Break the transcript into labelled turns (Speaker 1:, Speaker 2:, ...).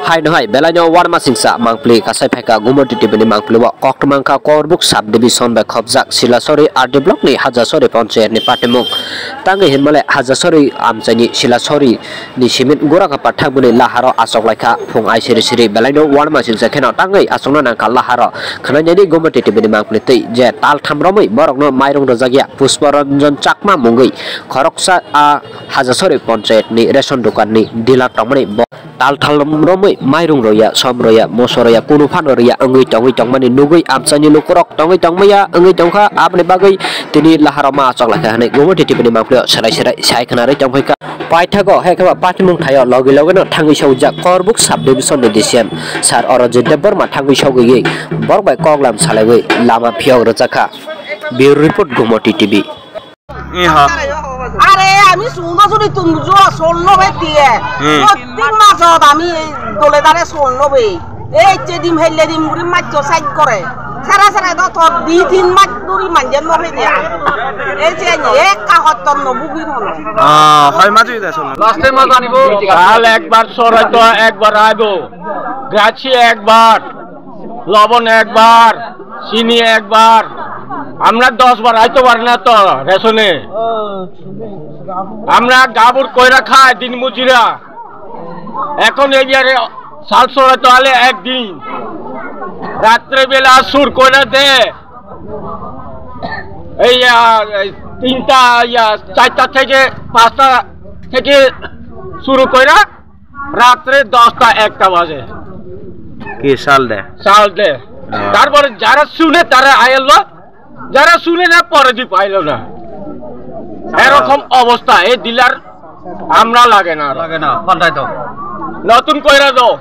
Speaker 1: Hai no hai belanya warma singsa mangpli kasai pheka gumoti tibini mangpli wa koktomangka korbuk sub division ba khobjak silasori RD block ni hajasori panchayat ni patimung tangi hinmale hajasori amchani silasori ni simit gora ka pathakbuni laharo asok laika phung ai siri siri belanya warma singsa khena tangi asongna nangka laharo khanani gumoti tibini mangpli tei je tal thamromoi borokno mairung rojagya Pusparanjan Chakma mungui khoroksa a hajasori panchayat ni ration dukan ni dila tongmani tal thalromoi mairung roya som roya mosoroya kunu phan roya angui tongmani nugui amsani lukurok tongmaya angui tongkha apni bagai tini laharama achok lakha hane gumoti tibini mangpli sarai sai khanare tongphika paithago hekaba patimung thayo logi logeno thangui saujak korbuk sub division ni disiam sar orojidde borma thangui saugui borbai koglam salaiwi lama phiog rojaka bureau report gumoti tv
Speaker 2: আরে আমি শুনো শুনি তুমি শোনো দিয়ে প্রত্যেক মাসত আমি দলে দাঁড়ে শোনো বে এই চেদিম হেলে দিম মুড়ি মাছ সাইড করে সারা সারা তো তোর 2-3 মাস দূরি মানজে নহে দিয়া এই যে এক কাহত তম নবুগি হলো
Speaker 3: হয় মাঝে দেছো
Speaker 4: লাস্টে মাস আনিবো কাল একবার সরাই তো একবার আইবো গাছি একবার লবণ একবার চিনি একবার আমরা 10 বার আইতে পারি না তো রেশনে আমরা গাবুর কইরা খাই দিন মজুরা এখন এই ইয়ারে সাল সরাই তো আলে একদিন রাত্রে বেলা সুর কইরা দে এই 3টা 4টা থেকে 5টা থেকে শুরু কইরা রাত্রে 10টা 1টা বাজে
Speaker 3: কি সাল দে
Speaker 4: তারপরে যারা শুনে তারা আইলো যারা শুনে না পরে দি পাইলো না এরকম অবস্থা এই ডিলার আমরা লাগে না পাল্টাই দাও নতুন কইরা দাও